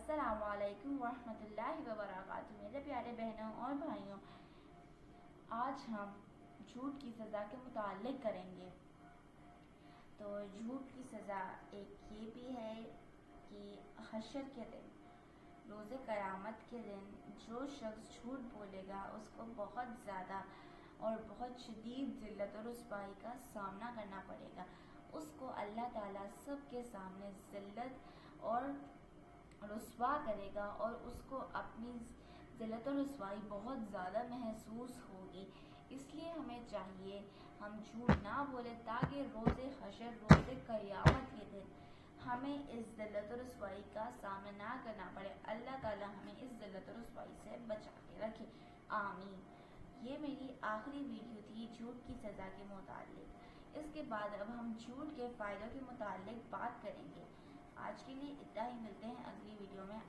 अस्सलाम वालेकुम वरहमतुल्लाहि वबरकातुहू। मेरे प्यारे बहनों और भाइयों, आज हम झूठ की सज़ा के मुताल्लिक़ करेंगे। तो झूठ की सज़ा एक ये भी है कि हशर के दिन, रोज़े क़यामत के दिन जो शख्स झूठ बोलेगा उसको बहुत ज़्यादा और बहुत शदीद ज़िल्लत और रुसवाई का सामना करना पड़ेगा। उसको अल्लाह ताला सब के सामने ज़िल्लत और रुसवा करेगा और उसको अपनी ज़िल्लत और रुसवाई बहुत ज़्यादा महसूस होगी। इसलिए हमें चाहिए हम झूठ ना बोलें ताकि रोज़े हशर, रोज़े क़यामत के दिन हमें इस ज़िल्लत और रुसवाई का सामना ना करना पड़े। अल्लाह ताला हमें इस ज़िल्लत और रुसवाई से बचा के रखे, आमीन। ये मेरी आखिरी वीडियो थी झूठ की सज़ा के मुताल्लिक़। इसके बाद अब हम झूठ के फ़ायदों के मुताल्लिक़ बात करेंगे। आज के लिए इतना ही, मिलते हैं अगली वीडियो में।